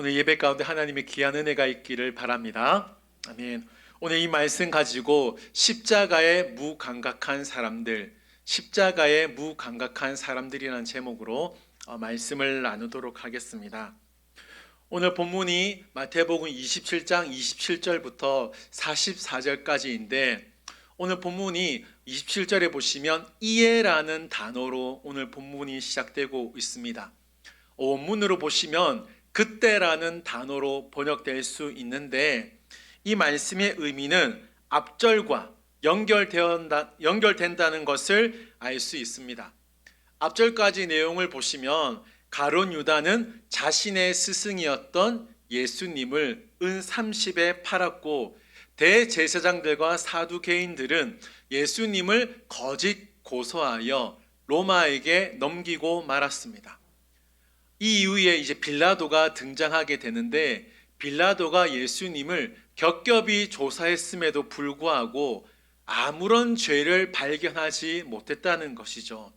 오늘 예배 가운데 하나님의 귀한 은혜가 있기를 바랍니다. 아멘. 오늘 이 말씀 가지고 십자가의 무감각한 사람들, 십자가의 무감각한 사람들이라는 제목으로 말씀을 나누도록 하겠습니다. 오늘 본문이 마태복음 27장 27절부터 44절까지인데 오늘 본문이 27절에 보시면 이에라는 단어로 오늘 본문이 시작되고 있습니다. 원문으로 보시면 그때라는 단어로 번역될 수 있는데 이 말씀의 의미는 앞절과 연결된다는 것을 알 수 있습니다. 앞절까지 내용을 보시면 가룟 유다는 자신의 스승이었던 예수님을 은 30에 팔았고 대제사장들과 사두개인들은 예수님을 거짓 고소하여 로마에게 넘기고 말았습니다. 이 이후에 이제 빌라도가 등장하게 되는데 빌라도가 예수님을 겹겹이 조사했음에도 불구하고 아무런 죄를 발견하지 못했다는 것이죠.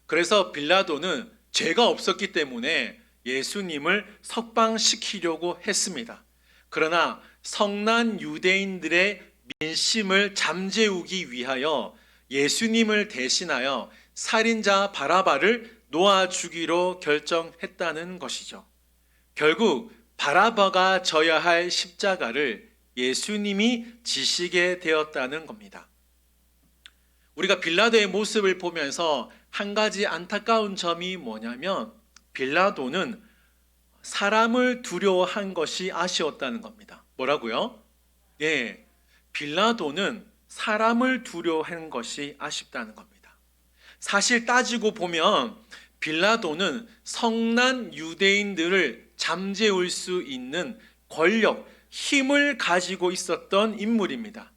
그래서 빌라도는 죄가 없었기 때문에 예수님을 석방시키려고 했습니다. 그러나 성난 유대인들의 민심을 잠재우기 위하여 예수님을 대신하여 살인자 바라바를 놓아주기로 결정했다는 것이죠. 결국 바라바가 져야 할 십자가를 예수님이 지시게 되었다는 겁니다. 우리가 빌라도의 모습을 보면서 한 가지 안타까운 점이 뭐냐면 빌라도는 사람을 두려워한 것이 아쉬웠다는 겁니다. 뭐라고요? 예, 빌라도는 사람을 두려워한 것이 아쉽다는 겁니다. 사실 따지고 보면 빌라도는 성난 유대인들을 잠재울 수 있는 권력, 힘을 가지고 있었던 인물입니다.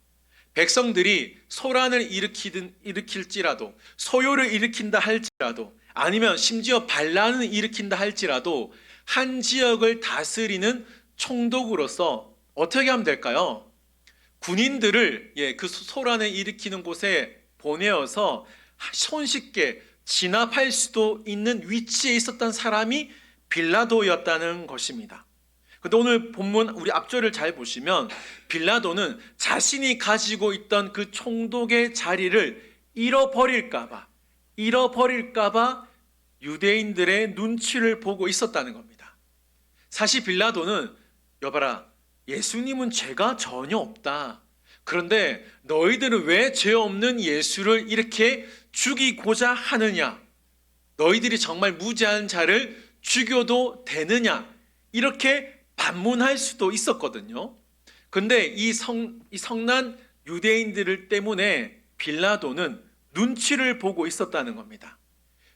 백성들이 소란을 일으킬지라도, 소요를 일으킨다 할지라도, 아니면 심지어 반란을 일으킨다 할지라도 한 지역을 다스리는 총독으로서 어떻게 하면 될까요? 군인들을 그 소란을 일으키는 곳에 보내어서 손쉽게 진압할 수도 있는 위치에 있었던 사람이 빌라도였다는 것입니다. 그런데 오늘 본문 우리 앞절을 잘 보시면 빌라도는 자신이 가지고 있던 그 총독의 자리를 잃어버릴까 봐 유대인들의 눈치를 보고 있었다는 겁니다. 사실 빌라도는 여봐라, 예수님은 죄가 전혀 없다. 그런데 너희들은 왜 죄 없는 예수를 이렇게 죽이고자 하느냐? 너희들이 정말 무죄한 자를 죽여도 되느냐? 이렇게 반문할 수도 있었거든요. 근데 이 성난 유대인들 때문에 빌라도는 눈치를 보고 있었다는 겁니다.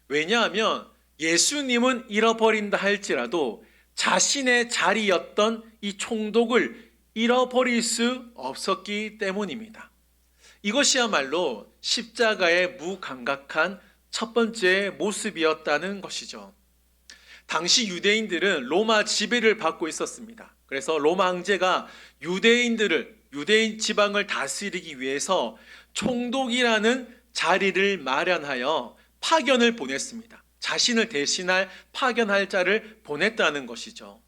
왜냐하면 예수님은 잃어버린다 할지라도 자신의 자리였던 이 총독을 잃어버릴 수 없었기 때문입니다. 이것이야말로 십자가의 무감각한 첫 번째 모습이었다는 것이죠. 당시 유대인들은 로마 지배를 받고 있었습니다. 그래서 로마 황제가 유대인 지방을 다스리기 위해서 총독이라는 자리를 마련하여 파견을 보냈습니다. 자신을 대신할 파견할 자를 보냈다는 것이죠.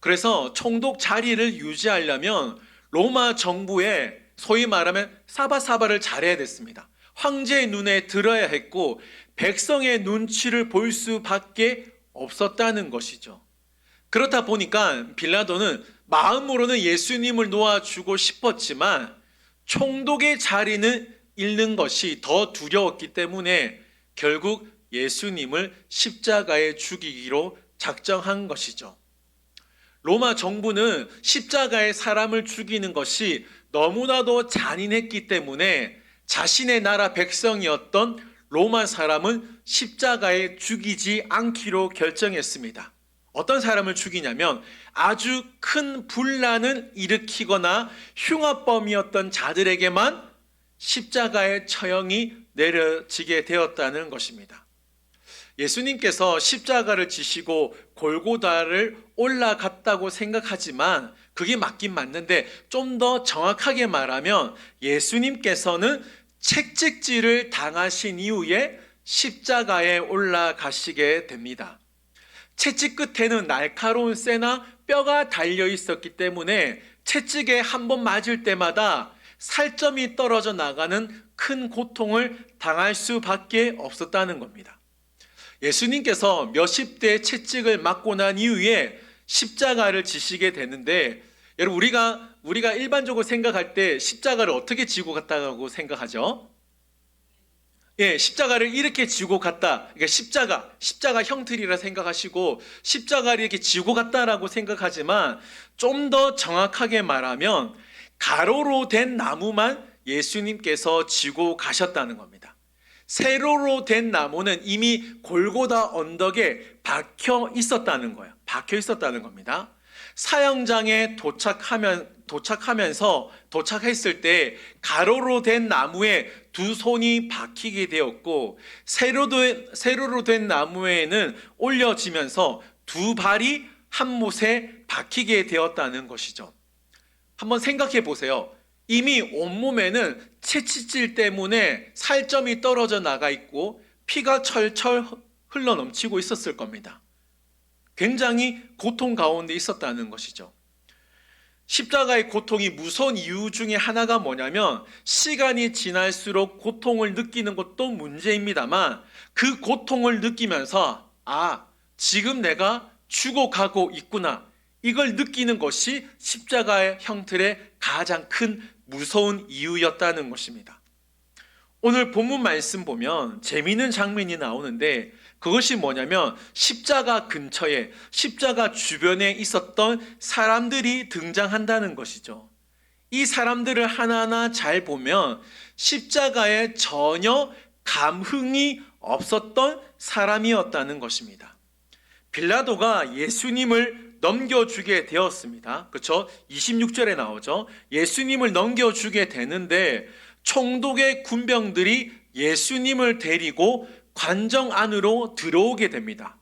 그래서 총독 자리를 유지하려면 로마 정부에 소위 말하면 사바사바를 잘해야 됐습니다. 황제의 눈에 들어야 했고 백성의 눈치를 볼 수밖에 없었다는 것이죠. 그렇다 보니까 빌라도는 마음으로는 예수님을 놓아주고 싶었지만 총독의 자리는 잃는 것이 더 두려웠기 때문에 결국 예수님을 십자가에 죽이기로 작정한 것이죠. 로마 정부는 십자가에 사람을 죽이는 것이 너무나도 잔인했기 때문에 자신의 나라 백성이었던 로마 사람은 십자가에 죽이지 않기로 결정했습니다. 어떤 사람을 죽이냐면 아주 큰 분란을 일으키거나 흉악범이었던 자들에게만 십자가의 처형이 내려지게 되었다는 것입니다. 예수님께서 십자가를 지시고 골고다를 올라갔다고 생각하지만 그게 맞긴 맞는데 좀 더 정확하게 말하면 예수님께서는 채찍질을 당하신 이후에 십자가에 올라가시게 됩니다. 채찍 끝에는 날카로운 쇠나 뼈가 달려 있었기 때문에 채찍에 한 번 맞을 때마다 살점이 떨어져 나가는 큰 고통을 당할 수밖에 없었다는 겁니다. 예수님께서 몇십 대 채찍을 맞고 난 이후에 십자가를 지시게 되는데, 여러분 우리가 일반적으로 생각할 때 십자가를 어떻게 지고 갔다고 생각하죠? 예, 십자가를 이렇게 지고 갔다. 그러니까 십자가 형틀이라 생각하시고 십자가를 이렇게 지고 갔다라고 생각하지만, 좀 더 정확하게 말하면 가로로 된 나무만 예수님께서 지고 가셨다는 겁니다. 세로로 된 나무는 이미 골고다 언덕에 박혀 있었다는 거예요. 박혀 있었다는 겁니다. 사형장에 도착했을 때 가로로 된 나무에 두 손이 박히게 되었고, 세로로 된 나무에는 올려지면서 두 발이 한 못에 박히게 되었다는 것이죠. 한번 생각해 보세요. 이미 온몸에는 채찍질 때문에 살점이 떨어져 나가 있고 피가 철철 흘러 넘치고 있었을 겁니다. 굉장히 고통 가운데 있었다는 것이죠. 십자가의 고통이 무서운 이유 중에 하나가 뭐냐면, 시간이 지날수록 고통을 느끼는 것도 문제입니다만, 그 고통을 느끼면서 지금 내가 죽어가고 있구나, 이걸 느끼는 것이 십자가의 형틀의 가장 큰 무서운 이유였다는 것입니다. 오늘 본문 말씀 보면 재미있는 장면이 나오는데, 그것이 뭐냐면 십자가 근처에, 십자가 주변에 있었던 사람들이 등장한다는 것이죠. 이 사람들을 하나하나 잘 보면 십자가에 전혀 감흥이 없었던 사람이었다는 것입니다. 빌라도가 예수님을 넘겨주게 되었습니다. 그렇죠? 26절에 나오죠. 예수님을 넘겨주게 되는데 총독의 군병들이 예수님을 데리고 관정 안으로 들어오게 됩니다.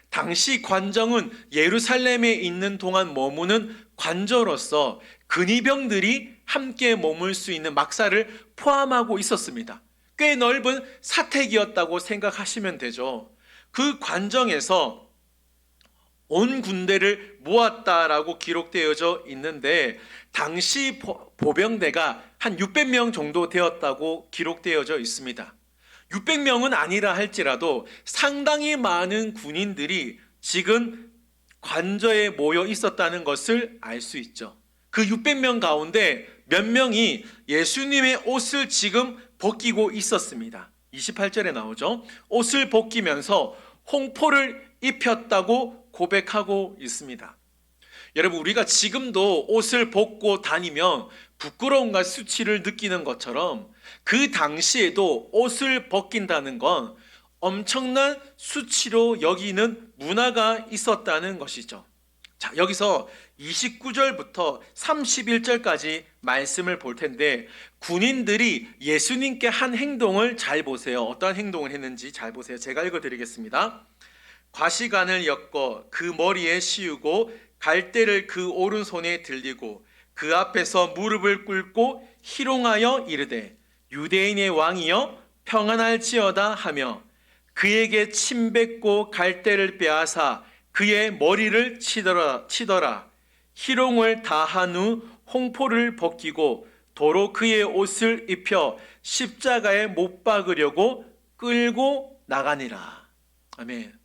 당시 관정은 예루살렘에 있는 동안 머무는 관저로서 근위병들이 함께 머물 수 있는 막사를 포함하고 있었습니다. 꽤 넓은 사택이었다고 생각하시면 되죠. 그 관정에서 온 군대를 모았다라고 기록되어져 있는데, 당시 보병대가 한 600명 정도 되었다고 기록되어져 있습니다. 600명은 아니라 할지라도 상당히 많은 군인들이 지금 관저에 모여 있었다는 것을 알 수 있죠. 그 600명 가운데 몇 명이 예수님의 옷을 지금 벗기고 있었습니다. 28절에 나오죠. 옷을 벗기면서 홍포를 입혔다고 고백하고 있습니다. 여러분, 우리가 지금도 옷을 벗고 다니면 부끄러움과 수치를 느끼는 것처럼, 그 당시에도 옷을 벗긴다는 건 엄청난 수치로 여기는 문화가 있었다는 것이죠. 자, 여기서 29절부터 31절까지 말씀을 볼 텐데, 군인들이 예수님께 한 행동을 잘 보세요. 어떠한 행동을 했는지 잘 보세요. 제가 읽어드리겠습니다. 과시관을 엮어 그 머리에 씌우고 갈대를 그 오른손에 들리고 그 앞에서 무릎을 꿇고 희롱하여 이르되, 유대인의 왕이여 평안할지어다 하며 그에게 침 뱉고 갈대를 빼앗아 그의 머리를 치더라. 희롱을 다한 후 홍포를 벗기고 도로 그의 옷을 입혀 십자가에 못 박으려고 끌고 나가니라. 아멘.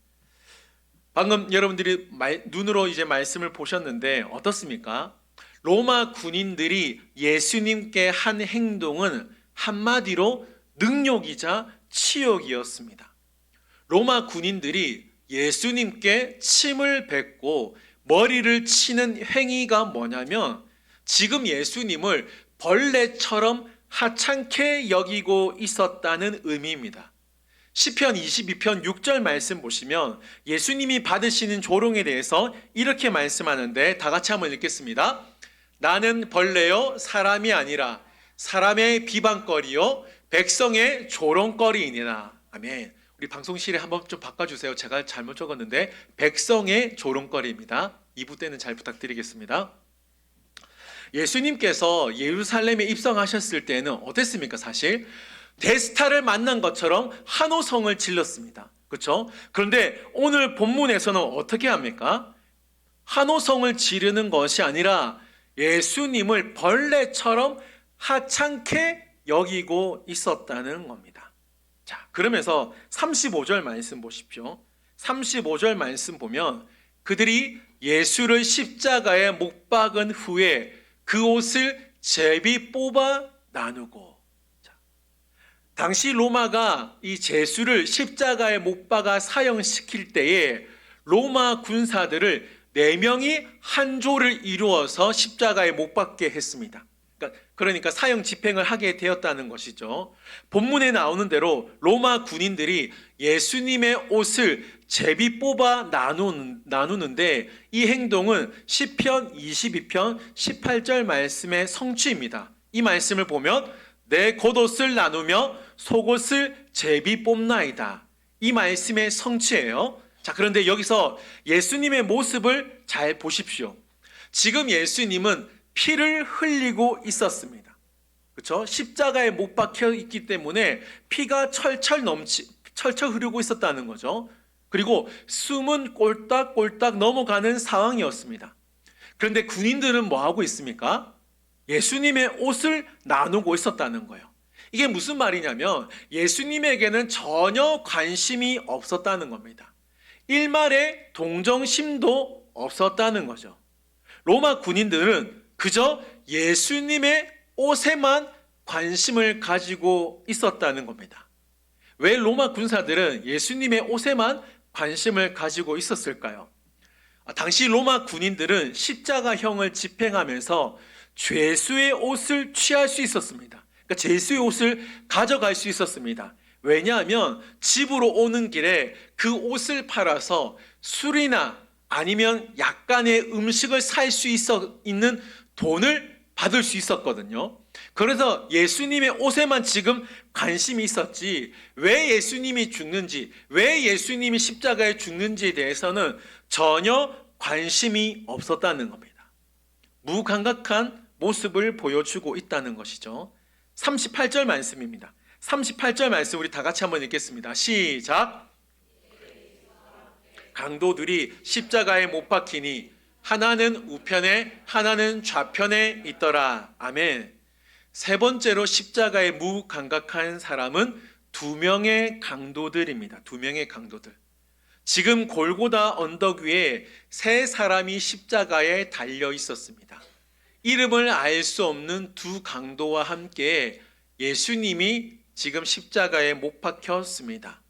방금 여러분들이 눈으로 이제 말씀을 보셨는데 어떻습니까? 로마 군인들이 예수님께 한 행동은 한마디로 능욕이자 치욕이었습니다. 로마 군인들이 예수님께 침을 뱉고 머리를 치는 행위가 뭐냐면, 지금 예수님을 벌레처럼 하찮게 여기고 있었다는 의미입니다. 시편 22편 6절 말씀 보시면 예수님이 받으시는 조롱에 대해서 이렇게 말씀하는데, 다 같이 한번 읽겠습니다. 나는 벌레요 사람이 아니라 사람의 비방거리요 백성의 조롱거리이니라. 아멘. 우리 방송실에 한번 좀 바꿔주세요. 제가 잘못 적었는데 백성의 조롱거리입니다. 2부 때는 잘 부탁드리겠습니다. 예수님께서 예루살렘에 입성하셨을 때는 어땠습니까? 사실 대스타를 만난 것처럼 환호성을 질렀습니다. 그렇죠? 그런데 오늘 본문에서는 어떻게 합니까? 환호성을 지르는 것이 아니라 예수님을 벌레처럼 하찮게 여기고 있었다는 겁니다. 자, 그러면서 35절 말씀 보십시오. 35절 말씀 보면 그들이 예수를 십자가에 못 박은 후에 그 옷을 제비 뽑아 나누고, 당시 로마가 이 제수를 십자가에 못 박아 사형시킬 때에 로마 군사들을 4명이 한 조를 이루어서 십자가에 못 박게 했습니다. 그러니까 사형 집행을 하게 되었다는 것이죠. 본문에 나오는 대로 로마 군인들이 예수님의 옷을 제비 뽑아 나누는데 이 행동은 시편 22편 18절 말씀의 성취입니다. 이 말씀을 보면 내 겉옷을 나누며 속옷을 제비 뽑나이다. 이 말씀의 성취예요. 자, 그런데 여기서 예수님의 모습을 잘 보십시오. 지금 예수님은 피를 흘리고 있었습니다. 그렇죠? 십자가에 못 박혀 있기 때문에 피가 철철 흐르고 있었다는 거죠. 그리고 숨은 꼴딱꼴딱 넘어가는 상황이었습니다. 그런데 군인들은 뭐 하고 있습니까? 예수님의 옷을 나누고 있었다는 거예요. 이게 무슨 말이냐면 예수님에게는 전혀 관심이 없었다는 겁니다. 일말의 동정심도 없었다는 거죠. 로마 군인들은 그저 예수님의 옷에만 관심을 가지고 있었다는 겁니다. 왜 로마 군사들은 예수님의 옷에만 관심을 가지고 있었을까요? 당시 로마 군인들은 십자가형을 집행하면서 죄수의 옷을 취할 수 있었습니다. 그러니까 죄수의 옷을 가져갈 수 있었습니다. 왜냐하면 집으로 오는 길에 그 옷을 팔아서 술이나 아니면 약간의 음식을 살 수 있는 돈을 받을 수 있었거든요. 그래서 예수님의 옷에만 지금 관심이 있었지, 왜 예수님이 죽는지, 왜 예수님이 십자가에 죽는지에 대해서는 전혀 관심이 없었다는 겁니다. 무감각한 모습을 보여주고 있다는 것이죠. 38절 말씀입니다. 38절 말씀 우리 다 같이 한번 읽겠습니다. 시작. 강도들이 십자가에 못 박히니 하나는 우편에 하나는 좌편에 있더라. 아멘. 세 번째로 십자가에 무감각한 사람은 2명의 강도들입니다. 2명의 강도들. 지금 골고다 언덕 위에 3사람이 십자가에 달려 있었습니다. 이름을 알 수 없는 2 강도와 함께 예수님이 지금 십자가에 못 박혔습니다.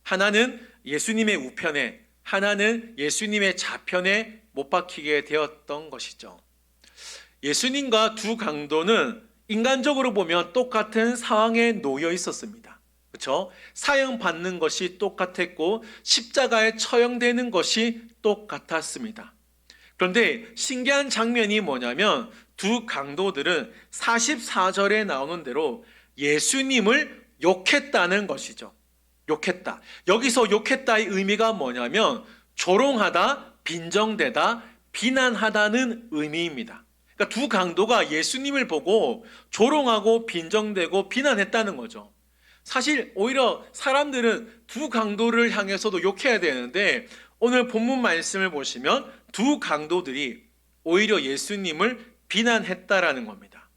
하나는 예수님의 우편에, 하나는 예수님의 좌편에 못 박히게 되었던 것이죠. 예수님과 2 강도는 인간적으로 보면 똑같은 상황에 놓여 있었습니다. 그렇죠? 사형받는 것이 똑같았고 십자가에 처형되는 것이 똑같았습니다. 그런데 신기한 장면이 뭐냐면 2 강도들은 44절에 나오는 대로 예수님을 욕했다는 것이죠. 욕했다. 여기서 욕했다의 의미가 뭐냐면 조롱하다, 빈정대다, 비난하다는 의미입니다. 그러니까 2 강도가 예수님을 보고 조롱하고 빈정대고 비난했다는 거죠. 사실 오히려 사람들은 2 강도를 향해서도 욕해야 되는데 오늘 본문 말씀을 보시면 2 강도들이 오히려 예수님을 비난했다라는 겁니다.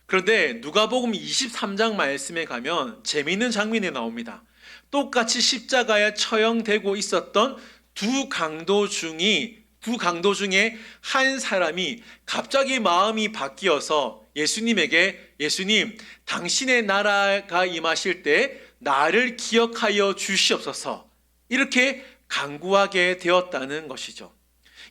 그런데 누가복음 23장 말씀에 가면 재미있는 장면이 나옵니다. 똑같이 십자가에 처형되고 있었던 2 강도 중에 한 사람이 갑자기 마음이 바뀌어서 예수님에게 예수님, 당신의 나라가 임하실 때 나를 기억하여 주시옵소서 이렇게 간구하게 되었다는 것이죠.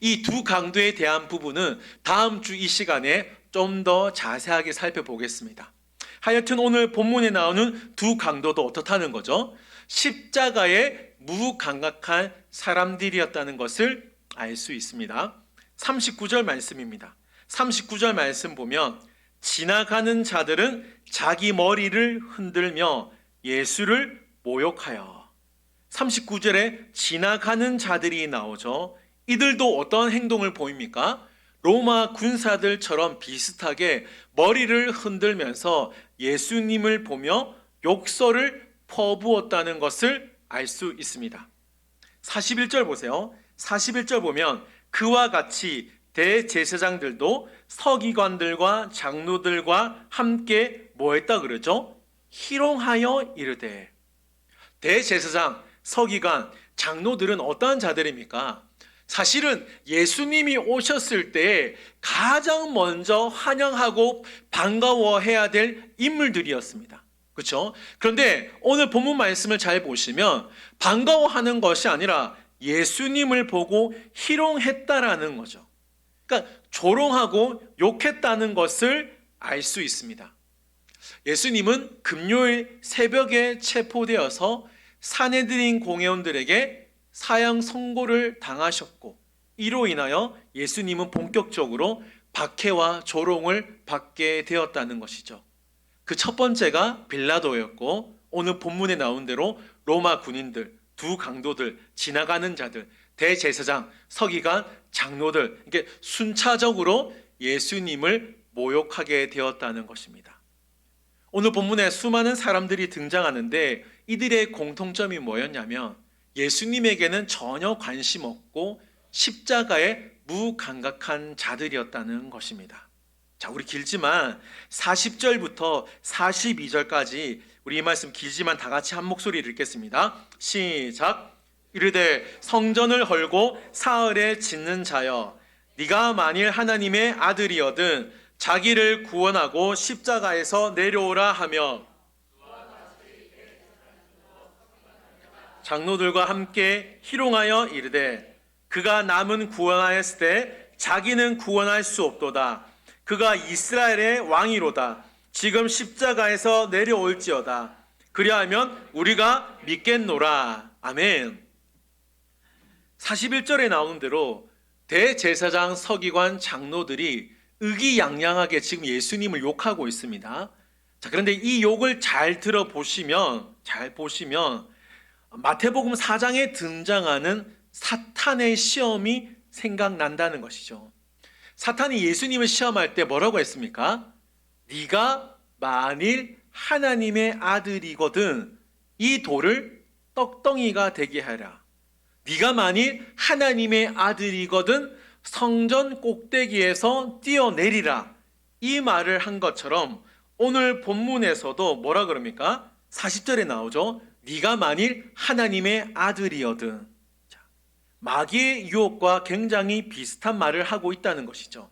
이 2 강도에 대한 부분은 다음 주 이 시간에 좀 더 자세하게 살펴보겠습니다. 하여튼 오늘 본문에 나오는 2 강도도 어떻다는 거죠? 십자가에 무감각한 사람들이었다는 것을 알 수 있습니다. 39절 말씀입니다. 39절 말씀 보면 지나가는 자들은 자기 머리를 흔들며 예수를 모욕하여. 39절에 지나가는 자들이 나오죠. 이들도 어떤 행동을 보입니까? 로마 군사들처럼 비슷하게 머리를 흔들면서 예수님을 보며 욕설을 퍼부었다는 것을 알 수 있습니다. 41절 보세요. 41절 보면 그와 같이 대제사장들도 서기관들과 장로들과 함께 뭐 했다 그러죠? 희롱하여 이르되. 대제사장, 서기관, 장로들은 어떠한 자들입니까? 사실은 예수님이 오셨을 때 가장 먼저 환영하고 반가워해야 될 인물들이었습니다. 그렇죠? 그런데 오늘 본문 말씀을 잘 보시면 반가워하는 것이 아니라 예수님을 보고 희롱했다라는 거죠. 그러니까 조롱하고 욕했다는 것을 알 수 있습니다. 예수님은 금요일 새벽에 체포되어서 산헤드린 공회원들에게 사형 선고를 당하셨고, 이로 인하여 예수님은 본격적으로 박해와 조롱을 받게 되었다는 것이죠. 그 첫 번째가 빌라도였고, 오늘 본문에 나온 대로 로마 군인들, 두 강도들, 지나가는 자들, 대제사장, 서기관, 장로들, 이게 순차적으로 예수님을 모욕하게 되었다는 것입니다. 오늘 본문에 수많은 사람들이 등장하는데 이들의 공통점이 뭐였냐면 예수님에게는 전혀 관심 없고 십자가에 무감각한 자들이었다는 것입니다. 자, 우리 길지만 40절부터 42절까지 우리 이 말씀 길지만 다 같이 한 목소리를 읽겠습니다. 시작. 이르되 성전을 헐고 사흘에 짓는 자여, 네가 만일 하나님의 아들이거든 자기를 구원하고 십자가에서 내려오라 하며 장로들과 함께 희롱하여 이르되 그가 남은 구원하였을 때 자기는 구원할 수 없도다. 그가 이스라엘의 왕이로다. 지금 십자가에서 내려올지어다. 그리하면 우리가 믿겠노라. 아멘. 41절에 나오는 대로 대제사장, 서기관, 장로들이 의기양양하게 지금 예수님을 욕하고 있습니다. 자, 그런데 이 욕을 잘 들어보시면, 마태복음 4장에 등장하는 사탄의 시험이 생각난다는 것이죠. 사탄이 예수님을 시험할 때 뭐라고 했습니까? 네가 만일 하나님의 아들이거든 이 돌을 떡덩이가 되게 하라. 네가 만일 하나님의 아들이거든 성전 꼭대기에서 뛰어내리라. 이 말을 한 것처럼 오늘 본문에서도 뭐라 그럽니까? 40절에 나오죠. 네가 만일 하나님의 아들이거든. 마귀의 유혹과 굉장히 비슷한 말을 하고 있다는 것이죠.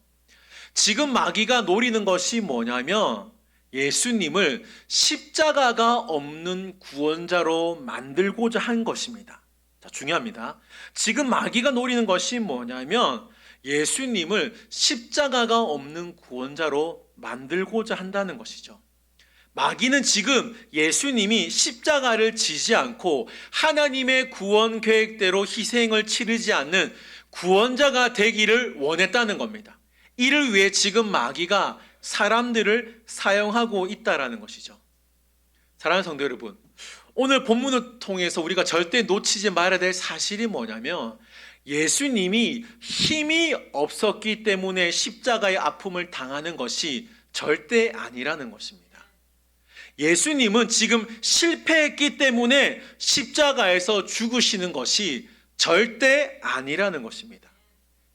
지금 마귀가 노리는 것이 뭐냐면 예수님을 십자가가 없는 구원자로 만들고자 한 것입니다. 자, 중요합니다. 지금 마귀가 노리는 것이 뭐냐면 예수님을 십자가가 없는 구원자로 만들고자 한다는 것이죠. 마귀는 지금 예수님이 십자가를 지지 않고 하나님의 구원 계획대로 희생을 치르지 않는 구원자가 되기를 원했다는 겁니다. 이를 위해 지금 마귀가 사람들을 사용하고 있다는 것이죠. 사랑하는 성도 여러분, 오늘 본문을 통해서 우리가 절대 놓치지 말아야 될 사실이 뭐냐면 예수님이 힘이 없었기 때문에 십자가의 아픔을 당하는 것이 절대 아니라는 것입니다. 예수님은 지금 실패했기 때문에 십자가에서 죽으시는 것이 절대 아니라는 것입니다.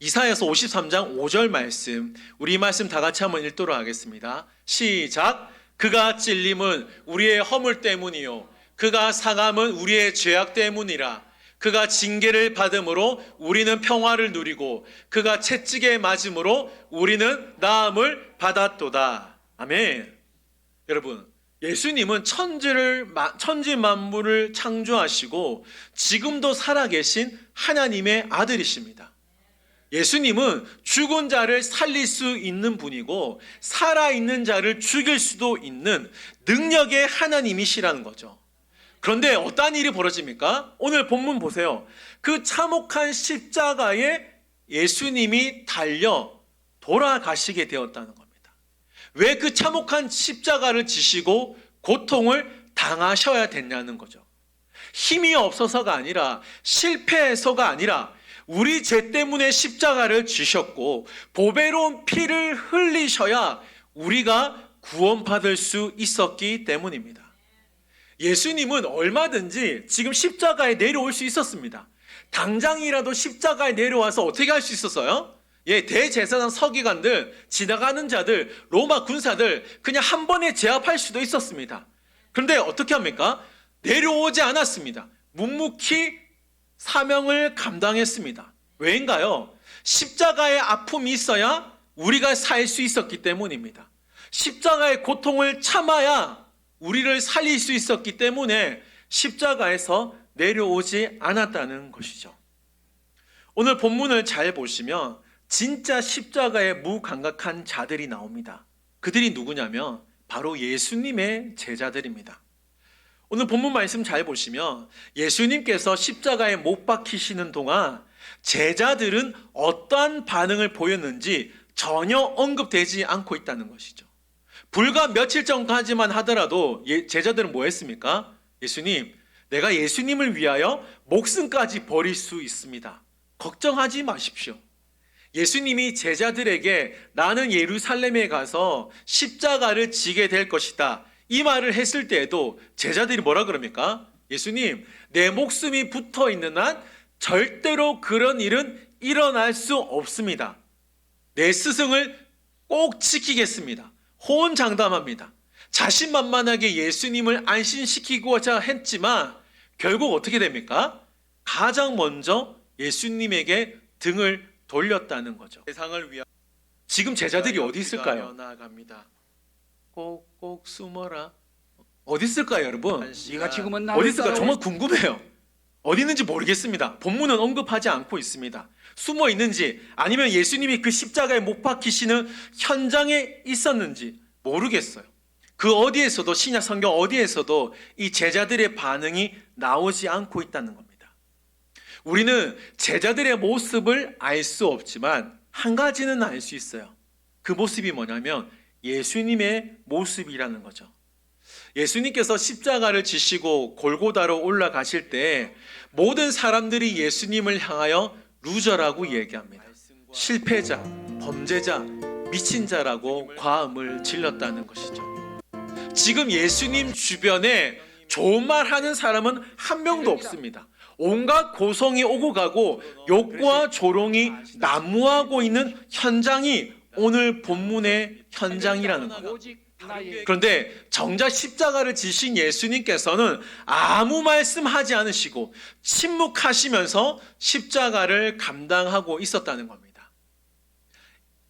이사야서 53장 5절 말씀, 우리 말씀 다 같이 한번 읽도록 하겠습니다. 시작. 그가 찔림은 우리의 허물 때문이요 그가 상함은 우리의 죄악 때문이라. 그가 징계를 받음으로 우리는 평화를 누리고 그가 채찍에 맞음으로 우리는 나음을 받았도다. 아멘. 여러분, 예수님은 천지 만물을 창조하시고 지금도 살아계신 하나님의 아들이십니다. 예수님은 죽은 자를 살릴 수 있는 분이고 살아있는 자를 죽일 수도 있는 능력의 하나님이시라는 거죠. 그런데 어떠한 일이 벌어집니까? 오늘 본문 보세요. 그 참혹한 십자가에 예수님이 달려 돌아가시게 되었다는 겁니다. 왜 그 참혹한 십자가를 지시고 고통을 당하셔야 됐냐는 거죠. 힘이 없어서가 아니라 실패해서가 아니라 우리 죄 때문에 십자가를 지셨고 보배로운 피를 흘리셔야 우리가 구원받을 수 있었기 때문입니다. 예수님은 얼마든지 지금 십자가에 내려올 수 있었습니다. 당장이라도 십자가에 내려와서 어떻게 할 수 있었어요? 예, 대제사장 서기관들, 지나가는 자들, 로마 군사들 그냥 한 번에 제압할 수도 있었습니다. 그런데 어떻게 합니까? 내려오지 않았습니다. 묵묵히 사명을 감당했습니다. 왜인가요? 십자가의 아픔이 있어야 우리가 살 수 있었기 때문입니다. 십자가의 고통을 참아야 우리를 살릴 수 있었기 때문에 십자가에서 내려오지 않았다는 것이죠. 오늘 본문을 잘 보시면 진짜 십자가에 무감각한 자들이 나옵니다. 그들이 누구냐면 바로 예수님의 제자들입니다. 오늘 본문 말씀 잘 보시면 예수님께서 십자가에 못 박히시는 동안 제자들은 어떠한 반응을 보였는지 전혀 언급되지 않고 있다는 것이죠. 불과 며칠 전까지만 하더라도 제자들은 뭐 했습니까? 예수님, 내가 예수님을 위하여 목숨까지 버릴 수 있습니다. 걱정하지 마십시오. 예수님이 제자들에게 나는 예루살렘에 가서 십자가를 지게 될 것이다, 이 말을 했을 때에도 제자들이 뭐라 그럽니까? 예수님, 내 목숨이 붙어 있는 한 절대로 그런 일은 일어날 수 없습니다. 내 스승을 꼭 지키겠습니다. 호언장담합니다. 자신만만하게 예수님을 안심시키고자 했지만 결국 어떻게 됩니까? 가장 먼저 예수님에게 등을 돌렸다는 거죠. 세상을 위하여. 지금 제자들이 어디 있을까요? 나아갑니다. 꼭꼭 숨어라. 어디 있을까요, 여러분? 네가 지금은 어디 있을까? 정말 궁금해요. 어디 있는지 모르겠습니다. 본문은 언급하지 않고 있습니다. 숨어 있는지 아니면 예수님이 그 십자가에 못 박히시는 현장에 있었는지 모르겠어요. 그 어디에서도, 신약 성경 어디에서도 이 제자들의 반응이 나오지 않고 있다는 겁니다. 우리는 제자들의 모습을 알 수 없지만 한 가지는 알 수 있어요. 그 모습이 뭐냐면 예수님의 모습이라는 거죠. 예수님께서 십자가를 지시고 골고다로 올라가실 때 모든 사람들이 예수님을 향하여 루저라고 얘기합니다. 실패자, 범죄자, 미친 자라고 과음을 질렀다는 것이죠. 지금 예수님 주변에 좋은 말 하는 사람은 한 명도 없습니다. 온갖 고성이 오고 가고 욕과 조롱이 난무하고 있는 현장이 오늘 본문의 현장이라는 거예요. 그런데 정작 십자가를 지신 예수님께서는 아무 말씀하지 않으시고 침묵하시면서 십자가를 감당하고 있었다는 겁니다.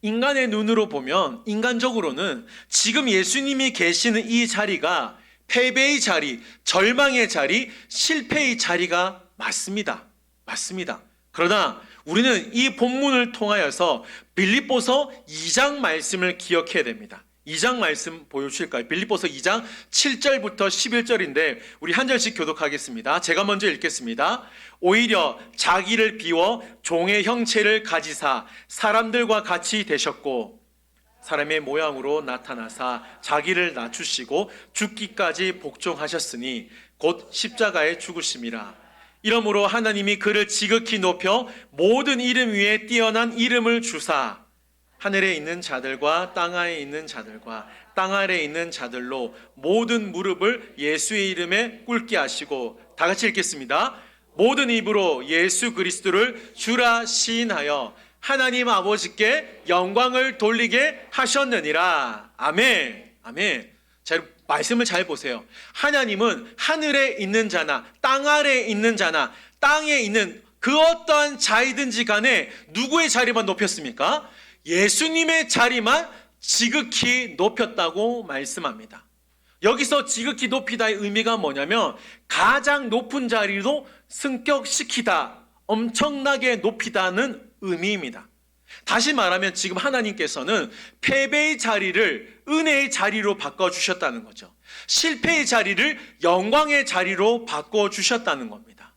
인간의 눈으로 보면, 인간적으로는 지금 예수님이 계시는 이 자리가 패배의 자리, 절망의 자리, 실패의 자리가 맞습니다. 맞습니다. 그러나 우리는 이 본문을 통하여서 빌립보서 2장 말씀을 기억해야 됩니다. 2장 말씀 보여주실까요? 빌립보서 2장 7절부터 11절인데 우리 한 절씩 교독하겠습니다. 제가 먼저 읽겠습니다. 오히려 자기를 비워 종의 형체를 가지사 사람들과 같이 되셨고 사람의 모양으로 나타나사 자기를 낮추시고 죽기까지 복종하셨으니 곧 십자가에 죽으심이라. 이러므로 하나님이 그를 지극히 높여 모든 이름 위에 뛰어난 이름을 주사 하늘에 있는 자들과 땅 아래에 있는 자들과 땅 아래에 있는 자들로 모든 무릎을 예수의 이름에 꿇게 하시고, 다 같이 읽겠습니다. 모든 입으로 예수 그리스도를 주라 시인하여 하나님 아버지께 영광을 돌리게 하셨느니라. 아멘. 아멘. 자, 말씀을 잘 보세요. 하나님은 하늘에 있는 자나 땅 아래에 있는 자나 땅에 있는 그 어떠한 자이든지 간에 누구의 자리만 높였습니까? 예수님의 자리만 지극히 높였다고 말씀합니다. 여기서 지극히 높이다의 의미가 뭐냐면 가장 높은 자리로 승격시키다, 엄청나게 높이다는 의미입니다. 다시 말하면 지금 하나님께서는 패배의 자리를 은혜의 자리로 바꿔주셨다는 거죠. 실패의 자리를 영광의 자리로 바꿔주셨다는 겁니다.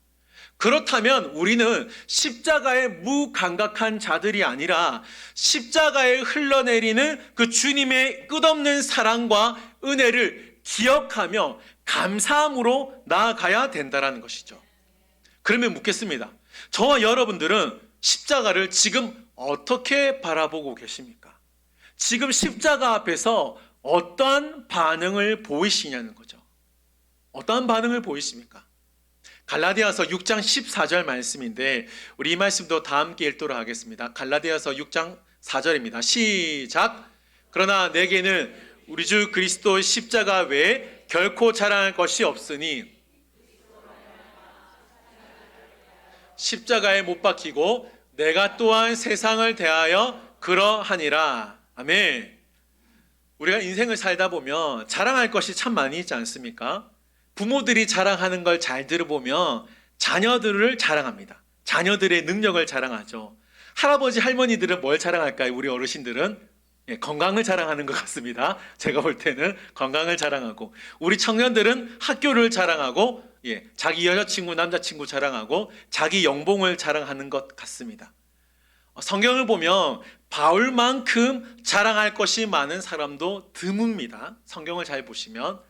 그렇다면 우리는 십자가에 무감각한 자들이 아니라 십자가에 흘러내리는 그 주님의 끝없는 사랑과 은혜를 기억하며 감사함으로 나아가야 된다는 것이죠. 그러면 묻겠습니다. 저와 여러분들은 십자가를 지금 어떻게 바라보고 계십니까? 지금 십자가 앞에서 어떠한 반응을 보이시냐는 거죠. 어떠한 반응을 보이십니까? 갈라디아서 6장 14절 말씀인데 우리 이 말씀도 다 함께 읽도록 하겠습니다. 갈라디아서 6장 4절입니다. 시작. 그러나 내게는 우리 주 그리스도 십자가 외에 결코 자랑할 것이 없으니 십자가에 못 박히고 내가 또한 세상을 대하여 그러하니라. 아멘. 우리가 인생을 살다 보면 자랑할 것이 참 많이 있지 않습니까? 부모들이 자랑하는 걸 잘 들어보면 자녀들을 자랑합니다. 자녀들의 능력을 자랑하죠. 할아버지 할머니들은 뭘 자랑할까요? 우리 어르신들은 건강을 자랑하는 것 같습니다. 제가 볼 때는 건강을 자랑하고, 우리 청년들은 학교를 자랑하고, 자기 여자친구 남자친구 자랑하고 자기 연봉을 자랑하는 것 같습니다. 성경을 보면 바울만큼 자랑할 것이 많은 사람도 드뭅니다. 성경을 잘 보시면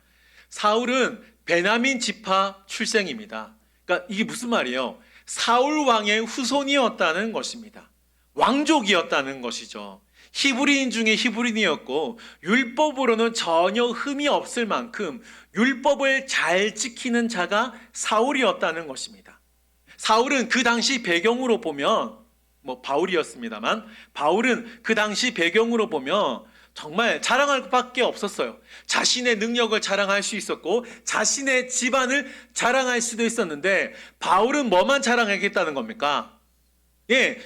사울은 베냐민 지파 출생입니다. 그러니까 이게 무슨 말이에요? 사울 왕의 후손이었다는 것입니다. 왕족이었다는 것이죠. 히브리인 중에 히브리인이었고 율법으로는 전혀 흠이 없을 만큼 율법을 잘 지키는 자가 사울이었다는 것입니다. 사울은 그 당시 배경으로 보면 바울이었습니다만, 바울은 그 당시 배경으로 보면 정말 자랑할 밖에 없었어요. 자신의 능력을 자랑할 수 있었고 자신의 집안을 자랑할 수도 있었는데, 바울은 뭐만 자랑하겠다는 겁니까?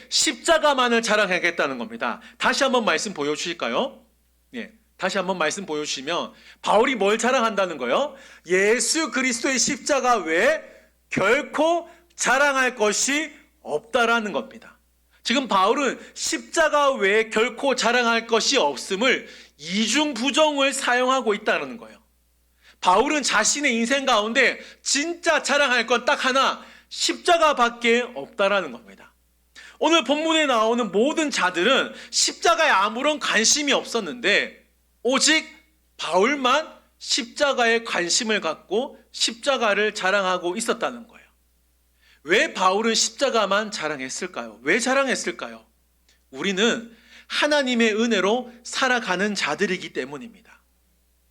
십자가만을 자랑하겠다는 겁니다. 다시 한번 말씀 보여주실까요? 다시 한번 말씀 보여주시면 바울이 뭘 자랑한다는 거예요? 예수 그리스도의 십자가 외에 결코 자랑할 것이 없다라는 겁니다. 지금 바울은 십자가 외에 결코 자랑할 것이 없음을 이중부정을 사용하고 있다는 거예요. 바울은 자신의 인생 가운데 진짜 자랑할 건 딱 하나, 십자가밖에 없다라는 겁니다. 오늘 본문에 나오는 모든 자들은 십자가에 아무런 관심이 없었는데 오직 바울만 십자가에 관심을 갖고 십자가를 자랑하고 있었다는 거예요. 왜 바울은 십자가만 자랑했을까요? 왜 자랑했을까요? 우리는 하나님의 은혜로 살아가는 자들이기 때문입니다.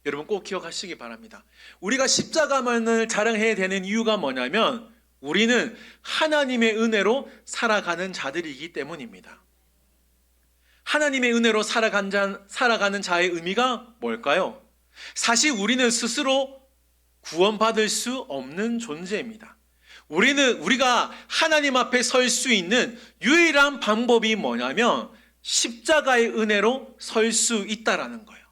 여러분 꼭 기억하시기 바랍니다. 우리가 십자가만을 자랑해야 되는 이유가 뭐냐면 우리는 하나님의 은혜로 살아가는 자들이기 때문입니다. 하나님의 은혜로 살아가는 자의 의미가 뭘까요? 사실 우리는 스스로 구원받을 수 없는 존재입니다. 우리가 하나님 앞에 설 수 있는 유일한 방법이 뭐냐면 십자가의 은혜로 설 수 있다라는 거예요.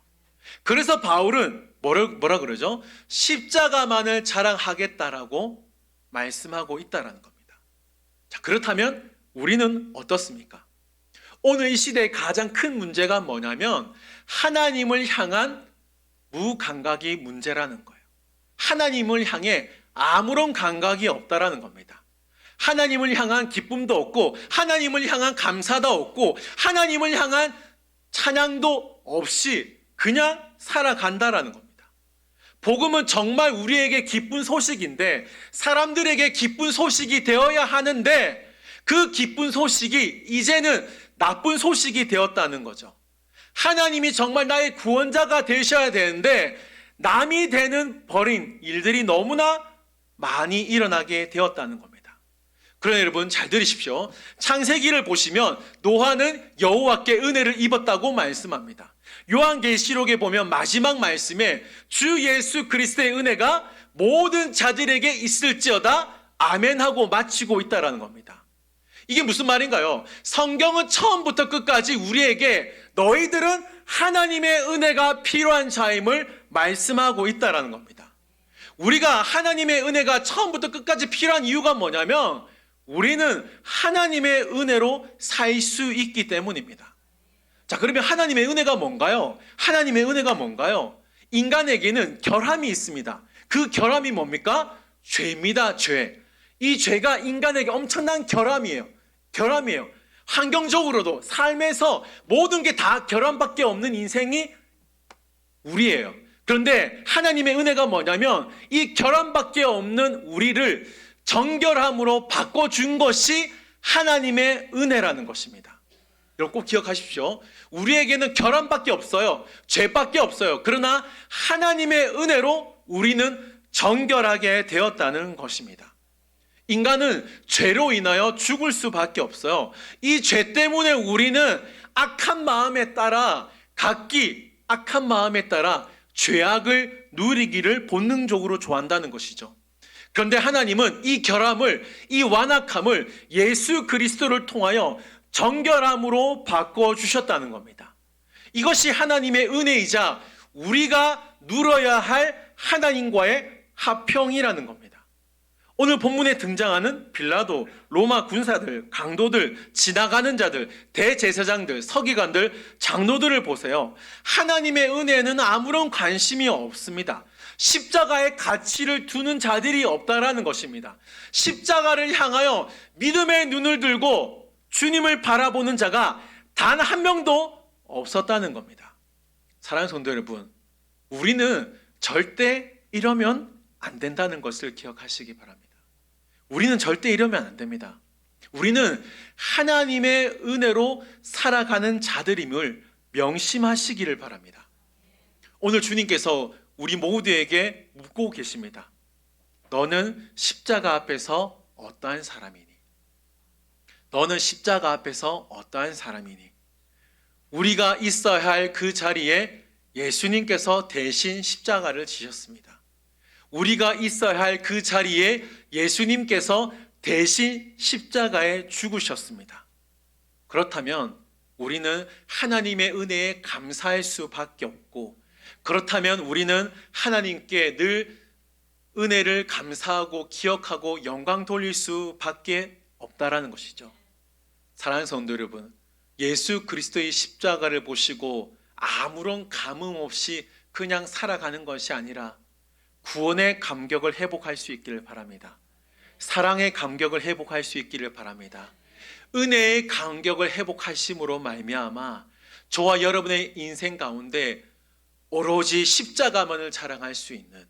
그래서 바울은 뭐라 그러죠? 십자가만을 자랑하겠다라고 말씀하고 있다라는 겁니다. 자, 그렇다면 우리는 어떻습니까? 오늘 이 시대의 가장 큰 문제가 뭐냐면 하나님을 향한 무감각이 문제라는 거예요. 하나님을 향해 아무런 감각이 없다라는 겁니다. 하나님을 향한 기쁨도 없고 하나님을 향한 감사도 없고 하나님을 향한 찬양도 없이 그냥 살아간다라는 겁니다. 복음은 정말 우리에게 기쁜 소식인데 사람들에게 기쁜 소식이 되어야 하는데 그 기쁜 소식이 이제는 나쁜 소식이 되었다는 거죠. 하나님이 정말 나의 구원자가 되셔야 되는데 남이 되는 버린 일들이 너무나 많이 일어나게 되었다는 겁니다. 그러나 여러분 잘 들으십시오. 창세기를 보시면 노아는 여호와께 은혜를 입었다고 말씀합니다. 요한계시록에 보면 마지막 말씀에 주 예수 그리스도의 은혜가 모든 자들에게 있을지어다 아멘 하고 마치고 있다는 겁니다. 이게 무슨 말인가요? 성경은 처음부터 끝까지 우리에게 너희들은 하나님의 은혜가 필요한 자임을 말씀하고 있다는 겁니다. 우리가 하나님의 은혜가 처음부터 끝까지 필요한 이유가 뭐냐면 우리는 하나님의 은혜로 살 수 있기 때문입니다. 자, 그러면 하나님의 은혜가 뭔가요? 하나님의 은혜가 뭔가요? 인간에게는 결함이 있습니다. 그 결함이 뭡니까? 죄입니다. 죄. 이 죄가 인간에게 엄청난 결함이에요. 환경적으로도 삶에서 모든 게 다 결함밖에 없는 인생이 우리예요. 그런데 하나님의 은혜가 뭐냐면 이 결함밖에 없는 우리를 정결함으로 바꿔준 것이 하나님의 은혜라는 것입니다. 여러분 꼭 기억하십시오. 우리에게는 결함밖에 없어요. 죄밖에 없어요. 그러나 하나님의 은혜로 우리는 정결하게 되었다는 것입니다. 인간은 죄로 인하여 죽을 수밖에 없어요. 이 죄 때문에 우리는 악한 마음에 따라 각기 악한 마음에 따라 죄악을 누리기를 본능적으로 좋아한다는 것이죠. 그런데 하나님은 이 결함을, 이 완악함을 예수 그리스도를 통하여 정결함으로 바꿔 주셨다는 겁니다. 이것이 하나님의 은혜이자 우리가 누려야 할 하나님과의 화평이라는 겁니다. 오늘 본문에 등장하는 빌라도, 로마 군사들, 강도들, 지나가는 자들, 대제사장들, 서기관들, 장로들을 보세요. 하나님의 은혜에는 아무런 관심이 없습니다. 십자가의 가치를 두는 자들이 없다라는 것입니다. 십자가를 향하여 믿음의 눈을 들고 주님을 바라보는 자가 단 한 명도 없었다는 겁니다. 사랑하는 성도 여러분, 우리는 절대 이러면 안 된다는 것을 기억하시기 바랍니다. 우리는 절대 이러면 안 됩니다. 우리는 하나님의 은혜로 살아가는 자들임을 명심하시기를 바랍니다. 오늘 주님께서 우리 모두에게 묻고 계십니다. 너는 십자가 앞에서 어떠한 사람이니? 너는 십자가 앞에서 어떠한 사람이니? 우리가 있어야 할 그 자리에 예수님께서 대신 십자가를 지셨습니다. 우리가 있어야 할 그 자리에 예수님께서 대신 십자가에 죽으셨습니다. 그렇다면 우리는 하나님의 은혜에 감사할 수밖에 없고, 그렇다면 우리는 하나님께 늘 은혜를 감사하고 기억하고 영광 돌릴 수밖에 없다라는 것이죠. 사랑하는 성도 여러분, 예수 그리스도의 십자가를 보시고 아무런 감흥 없이 그냥 살아가는 것이 아니라 구원의 감격을 회복할 수 있기를 바랍니다. 사랑의 감격을 회복할 수 있기를 바랍니다. 은혜의 감격을 회복하심으로 말미암아 저와 여러분의 인생 가운데 오로지 십자가만을 자랑할 수 있는,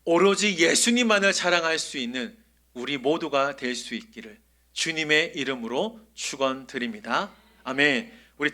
오로지 예수님만을 자랑할 수 있는 우리 모두가 될 수 있기를 주님의 이름으로 축원드립니다. 아멘.